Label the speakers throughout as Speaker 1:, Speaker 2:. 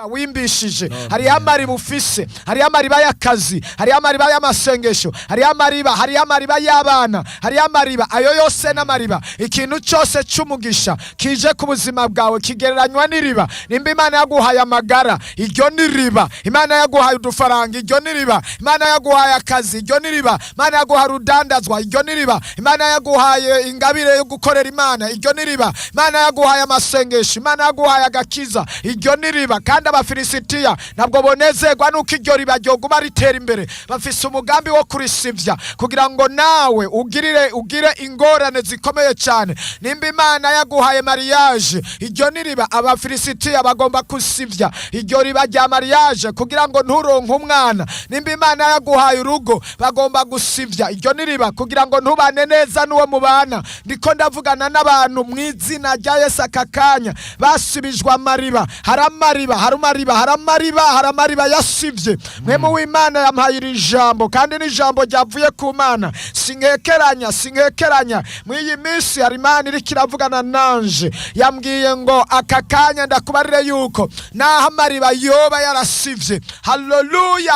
Speaker 1: wimbishije hari amariba ufise hari amariba y'akazi hari amariba y'amasengesho hari amariba y'abana hari amariba ayo yose n'amariba ikintu cyose cy'umugisha kije ku buzima bwawe kigereranywa n'iriba nimba Imana yaguhaye amagara iryo n'iriba Imana yaguhaye udufaranga iryo n'iriba Imana yaguhaye akazi iryo n'iriba Imana yaguhaye urudandazwa iryo n'iriba Imana yaguhaye ingabire yo gukorera Imana iryo n'iriba Imana yaguhaye amasengesho Imana yaguhaye agakiza iryo n'iriba kandi abafilisitiya nabwo bonezerwa nuko iryo riba ryoguma ritera imbere bafise umugambi wo kurisivya kugira ngo nawe ugire ingorane zikomeye cyane nimba Imana yaguhaye mariage iryo n'iriba abafilisitiya bagomba kusivya iryo riba rya mariage kugira ngo nturonke umwana nimba Imana yaguhaye urugo bagomba gusivya iryo n'iriba kugira ngo ntubane neza n'uwo mubana ndiko ndavugana n'abantu mw'izina rya Yesu akakanya basubijwe amariba haramariba yasivye mwemu w'Imana yampaye iri jambo kandi ni jambo ryavuye ku Mana sinkekeranya mw'iyi minsi hari Imana iri kiravugana nanje yambwiye ngo akakanya ndakubarire yuko naho amariba yoba yarasivye haleluya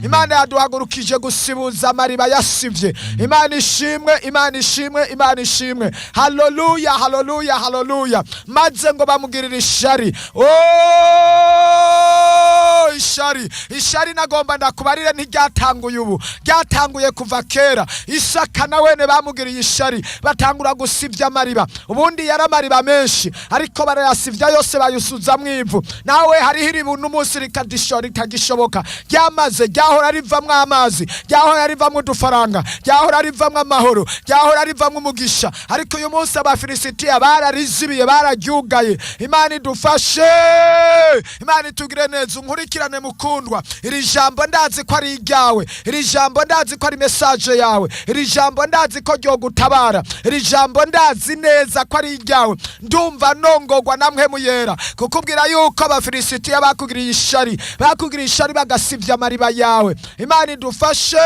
Speaker 1: Imana yaduhagurukije gusibuza amariba yasivye Imana ishimwe haleluya maze ngo bamugirira ishari ishari nagomba ndakubarire ntiryatanguye ubu ryatanguye kuva kera Isaka na wene bamugiriye ishari batangura gusivya amariba ubundi yari amariba menshi ariko barayasivya yose bayusuza mwivu nawe hariho iribu n'umunsi ritagishoboka ryamaze ryahora rivamwo amazi ryahora rivamwo udufaranga ryahora rivamwo amahoro ryahora rivamwo umugisha ariko uyu munsi abafilisitiya bararizibiye bararyugaye Imana idufashe Imana itugire neza unkurikirane mukundwa iri jambo ndazi ko ari iryawe iri jambo ndazi ko ari message yawe iri jambo ndazi ko ryo gutabara iri jambo ndazi neza ko ari iryawe ndumva nongogwa namwe muyera kukubwira yuko abafilisitiya bakugiriye ishari bagasivya amariba yawe Imana idufashe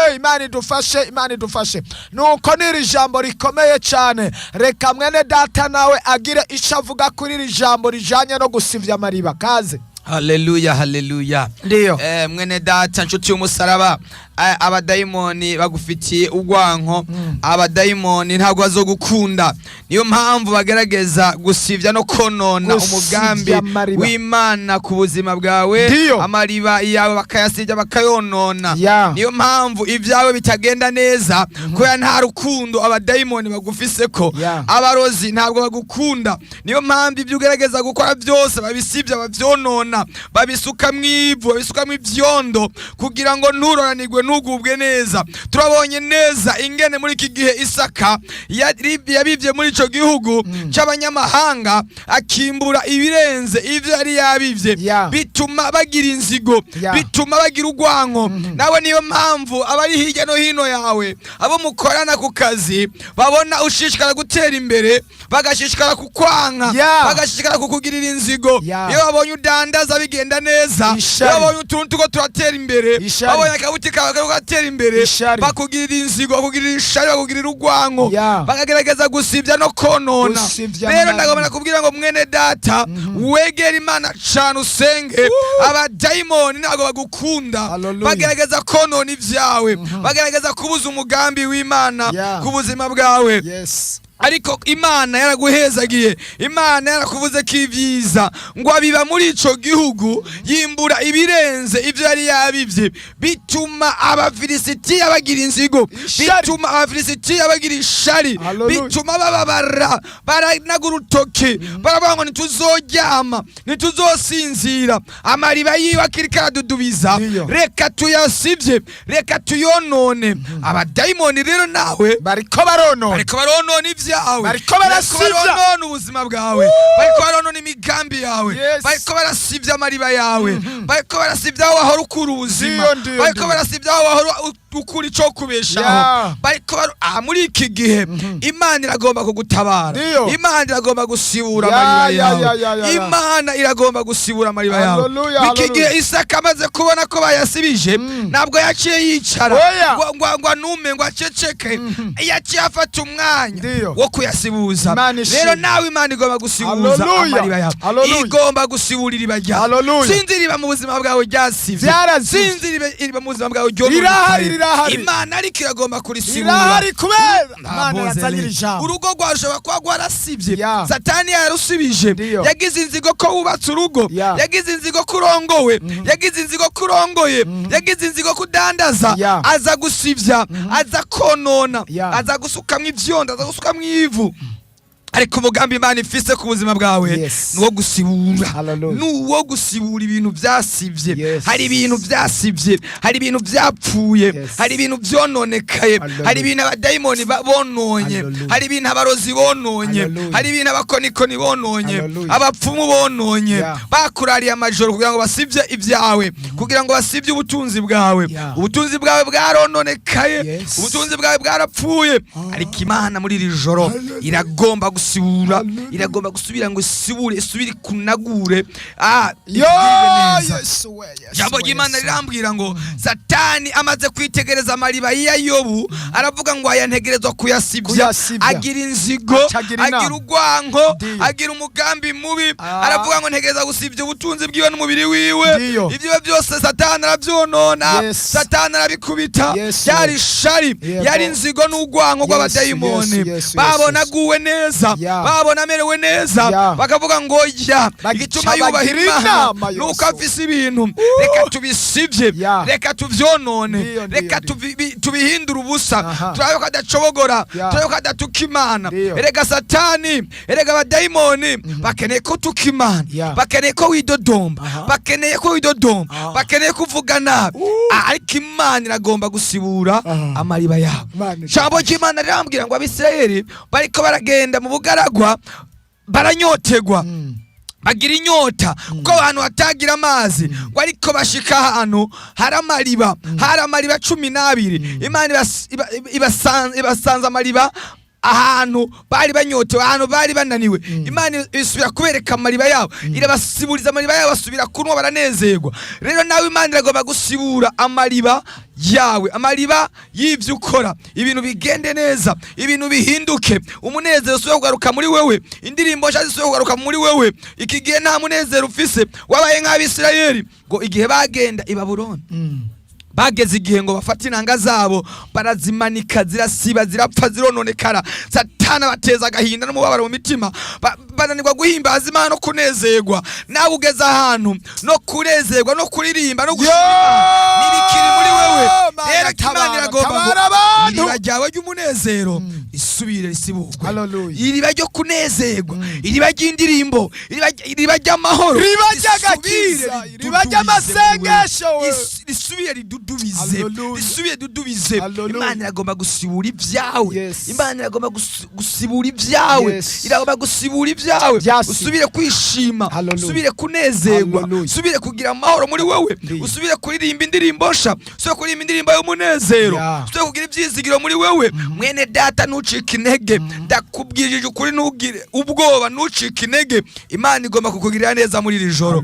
Speaker 1: nuko niri jambo rikomeye cyane reka mwene data nawe agire ico avuga kuri iri jambo rijanye no gusivya amariba kaze.
Speaker 2: Haleluya
Speaker 1: Ndiyo
Speaker 2: mwene data nshuti y'umusaraba abadayimoni bagufitiye ugwanko abadayimoni ntabwo bazogukunda niyo mpamvu bagerageza gusivya no konona umugambi w'Imana ku buzima bwawe amariba yawe bakayasivya bakayonona niyo mpamvu ivyawe bitagenda neza ko nta rukundo abadayimoni bagufise ko abarozi ntabwo bagukunda niyo mpamvu ibyo ugerageza gukora byose babisivya bavyonona babisuka mwivu babisuka mw'ivyondo kugira ngo nturoranirwe nugubwe neza turabonye neza ingene muri iki gihe Isaka yabivye muri ico gihugu c'abanyamahanga akimbura ibirenze ivyo yari yabivye bituma bagira inzigo bituma bagira ugwanko nawe niyo mpamvu abari hirya no hino yawe abo mukorana ku kazi babona ushishikara gutera imbere bagashishikara kukwanka bagashishikara kukugirira inzigo iyo babonye udandaza bigenda neza iyo babonye utuntu tuko turatera imbere babonye akabuti gatera imbere bakugirira inzigo bakugirira ishari bakugirira ugwanko bakagerageza gusivya no konona rero ndagomba kubwira ngo mwene data wegera Imana cyane usenge abadayimoni ntago bagukunda bagerageza konona ivyawe bagerageza kubuza umugambi w'Imana ku buzima bwawe ariko Imana yaraguhezagiye Imana yarakuvuze kivyiza ngo abiba muri ico gihugu yimbura ibirenze ivyo yari yabivye bituma abafilisitiya bagira inzigo bituma abafilisitiya bagira ishari bituma bababara baranagura urutoke baravuga ngo ntituzoryama ntituzosinzira amariba yiwe akiriko aradudubiza reka tuyasivye reka tuyonone abadayimoni rero nawe bariko baronona bariko barasivya ubuzima bwawe bariko baronona imigambi yawe bariko barasivya amariba yawe bariko barasivya aho wahora ukura ubuzima bariko barasivya aho wahora ukuri cyo kubeshaho bariko muri iki gihe Imana iragomba kugutabara, Imana iragomba gusibura amariba yawe, Imana iragomba gusibura amariba yawe. Iki gihe Isaka amaze kubona ko bayasibije ntabwo yaciye yicara ngo anume ngo aceceke, yaciye afata umwanya wo kuyasibuza. Rero nawe Imana igomba gusibuza amariba yawe, igomba gusiburira iriba ryawe. Sinzi iriba mu buzima bwawe ryasivye, sinzi iriba mu buzima bwawe
Speaker 1: rirahari.
Speaker 2: Imana ariko iragomba kurisibura
Speaker 1: kubera Imana yazanyira ijambo.
Speaker 2: Urugo rwashobora kuba rwarasivye, Satani yarusibije, yagize inzigo ko wubatse urugo, yagize inzigo kurongowe, yagize inzigo kurongoye, yagize inzigo kudandaza, aza gusivya, aza konona, aza gusukamwe ivyondo, aza gusukamwe ivu. Ariko umugambi Imana ifise ku buzima bwawe nuwo gusibura, nuwo gusibura ibintu byasivye. Hari ibintu byasivye, hari ibintu byapfuye, hari ibintu byononekaye, hari ibintu abadayimoni bononye, hari ibintu abarozi bononye, hari ibintu abakonikoni bononye, abapfumu bononye, bakurariye amajoro kugira ngo basivye ibyawe, kugira ngo basivye ubutunzi bwawe. Ubutunzi bwawe bwarononekaye, ubutunzi bwawe bwarapfuye, ariko Imana muri iri joro iragomba gusibura, iragomba gusubira ngo isubire kunagure. Jambo ry'Imana rirambwira ngo Satani amaze kwitegereza amariba ya Yobu, aravuga ngo ayantegerezwa kuyasibya, agira inzigo, agira urwanko, agira umugambi mubi, aravuga ngo ntegereza gusibya ubutunzi bwiwe n'umubiri wiwe. Ibyo byose Satani arabyonona, Satani arabikubita. Yari shari, yari inzigo n'urwanko rw'abadayimoni. Babona guwe neza, babona amerewe neza, bakavuga ngo igituma yubahira Imana nuko afise ibintu. Reka tubisivye, reka tuvyonone, reka tubihindura ubusa, turabe ko adacobogora, turabe ko adatuka Imana. Erega Satani, erega abadayimoni bakeneye ko tuka Imana, bakeneye ko widodomba, bakeneye ko widodomba, bakeneye kuvuga nabi. Ariko Imana iragomba gusibura amariba yawe. Jambo ry'Imana rirambwira ngo Abisirayeli bariko baragenda mu bugaragwa, baranyotegwa, bagira inyota kuko abantu batagira amazi, ngo ariko bashika ahantu hari amariba, hari amariba 12. Imana ibasanza amariba ahantu bari banyotewe, ahantu bari bananiwe. Imana isubira kubereka amariba yabo, irabasiburiza amariba yabo, basubira kunwa, baranezerwa. Rero nawe Imana iragomba gusibura amariba yawe, amariba y'ivyo ukora, ibintu bigende neza, ibintu bihinduke, umunezero usubire kugaruka muri wewe, indirimbo nshya zisubire kugaruka muri wewe. Iki gihe nta munezero ufise, wabaye nk'Abisirayeli ngo igihe bagenda i Babuloni, bageze igihe ngo bafate inanga zabo barazimanika, zirasiba, zirapfa, zirononekara. Satani bateza agahinda n'umubabaro mu mitima, bananirwa guhimbaza Imana no kunezerwa. Nawe ugeze ahantu no kunezerwa no kuririmba no gushima n'ibikiri muri wewe. Rero Imana iragomba iriba ryawe ry'umunezero isubire risiburwe, iriba ryo kunezerwa, iriba ry'indirimbo, iriba ry'amahoro,
Speaker 1: iriba ry'agakiza, iriba ry'amasengesho,
Speaker 2: risubire risubiye dudubize. Imana iragomba gusibura ibyawe, Imana iragomba gusibura ibyawe, iragomba gusibura ibyawe, usubire kwishima, usubire kunezerwa, usubire kugira amahoro muri wewe, usubire kuririmba indirimbo nsha, usubire kuririmba indirimbo y'umunezero, usubire kugira ibyizigiro muri wewe. Mwene data ntucike intege, ndakubwirije ukuri, ntugire ubwoba, ntucike intege. Imana igomba kukugirira neza muri iri joro.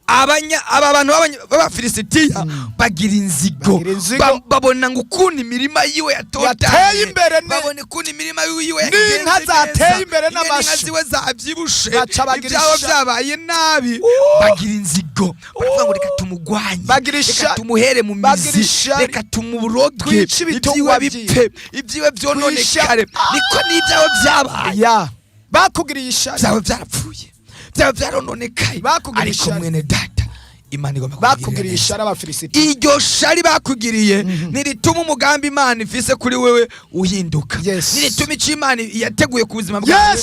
Speaker 2: Aba bantu b'Abafilisitiya bagira inzigo, babona ngo ukuntu imirima yiwe yatotaye imbere, babona ukuntu imirima yiwe
Speaker 1: n'inka zateye imbere n'amashu,
Speaker 2: ziwe zabyibushe, ibyaho byabaye nabi. Bagira inzigo, baravuga ngo reka tumugwanye, reka tumuhere mu mizi, reka tumuroge, ibyiwe bipfe, ibyiwe byononekare. Niko n'ibyaho byabaye,
Speaker 1: bakugiriye ishari,
Speaker 2: byawe byarapfuye, byarononekaye. Ariko mwene data, Imana igomba
Speaker 1: bakugiriye ishari Abafilisitiya.
Speaker 2: Iryo shari bakugiriye nirituma umugambi Imana ifise kuri wewe uhinduka, nirituma icyo Imana yateguye ku buzima bwawe.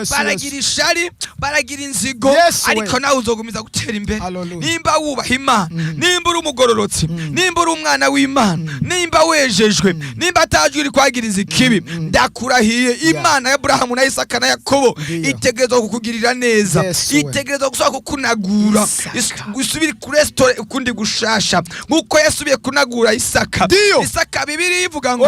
Speaker 2: Baragira ishari, baragira inzigo, ariko nawe uzogumiza gutera imbere nimba wubaha Imana, nimba uri umugororotsi, nimba uri umwana w'Imana, nimba wejejwe, nimba atajwe iri kwagiriza ikibi. Ndakurahiye Imana ya Abrahamu na Isaka na Yakobo itegerezwa kukugirira neza, itegerezwa gusaba kukunagura, gusubira kurestore ukundi gushasha nkuko yasubiye kunagura Isaka. Isaka Bibiliya ivuga ngo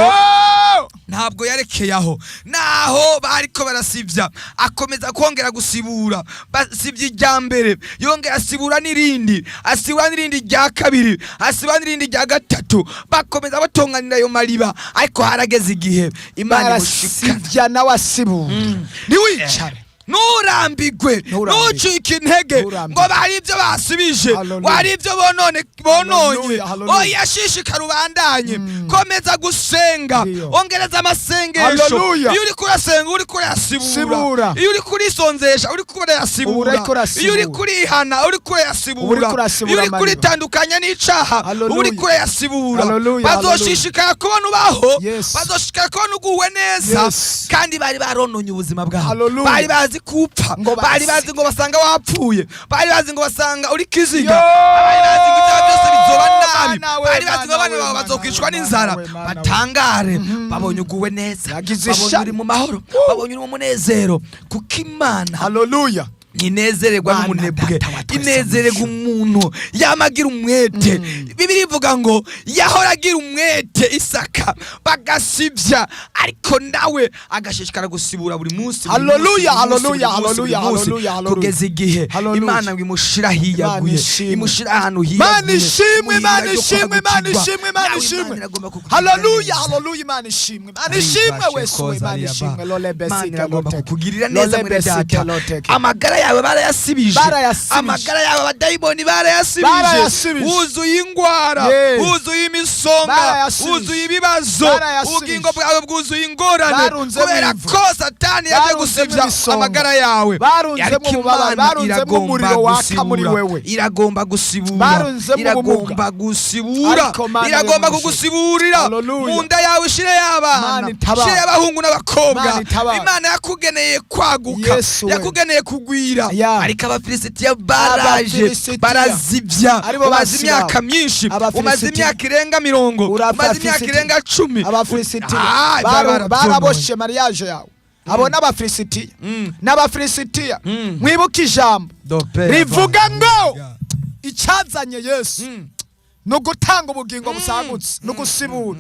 Speaker 2: ntabwo yarekeye aho, naho bariko barasivya akomeza kongera gusibura, basivye irya mbere yongera asibura n'irindi rya kabiri, asibura n'irindi rya gatatu, bakomeza batonganira ayo mariba. Ariko harageze igihe Imana imushika
Speaker 1: nawe asibura. Ntiwicare,
Speaker 2: nturambigwe, ntucike intege ngo bari ibyo basibije, wari ibyo bononye. Oya, shishikara ubandanye, komeza gusenga, ongereza amasengesho. Iyo uri kurasenga uri kurayasibura, iyo uri kurisonzesha uri kurayasibura, iyo uri kurihana uri kurayasibura, iyo uri kuritandukanya n'icaha uri kurayasibura. Bazoshishikara kubona ubaho, bazoshishikara kubona uguwe neza, kandi bari barononye ubuzima bwawe, bari bazi kupfa, bari bazi ngo basanga wapfuye, bari bazi ngo basanga uri kiziga, bari bazi ngo ibyaha byose bizoba nabi, bari bazi ngo abana bawe bazokwicwa n'inzara. Batangare, babonye uguwe neza, babonye uri mu mahoro, babonye uri mu munezero, kuko Imana inezererwa n'umunebwe, inezererwa umuntu yamagira umwete. Bibiliya ivuga ngo yahora agira umwete Isaka, bagasivya ariko nawe agashishikara gusibura buri munsi. Kugeza igihe Imana ngo imushira hiyaguye, imushira ahantu hiyaguye.
Speaker 1: Imana ishimwe, Imana ishimwe, Imana ishimwe, Imana ishimwe. Haleluya, haleluya, Imana ishimwe, Imana ishimwe wese, Imana ishimwe.
Speaker 2: Imana iragomba kukugirira neza mwene data. Amagara yawe barayasibije, amagara yawe abadayimoni barayasibije, wuzuye ingwara, wuzuye imisonga, wuzuye ibibazo, ubugingo bwawe bwuzuye ingorane, kubera ko Satani yaje gusibya amagara yawe.
Speaker 1: Barunzemo umuriro waka muri wewe,
Speaker 2: iragomba gusibura, iragomba gusibura, iragomba kugusiburira mu nda yawe. Shire y'abana, shire y'abahungu n'abakobwa. Imana yakugeneye kwaguka, yakugeneye kugwira. Ariko Abafilisitiya baraje barazivya, umaze imyaka myinshi, umaze imyaka irenga 40, umaze imyaka irenga 10.
Speaker 1: Abafilisitiya baraboshe mariage yawe. Abo n'Abafilisitiya mwibuka ijambo rivuga ngo icyazanye Yesu no gutanga ubugingo busagutse no gusibura.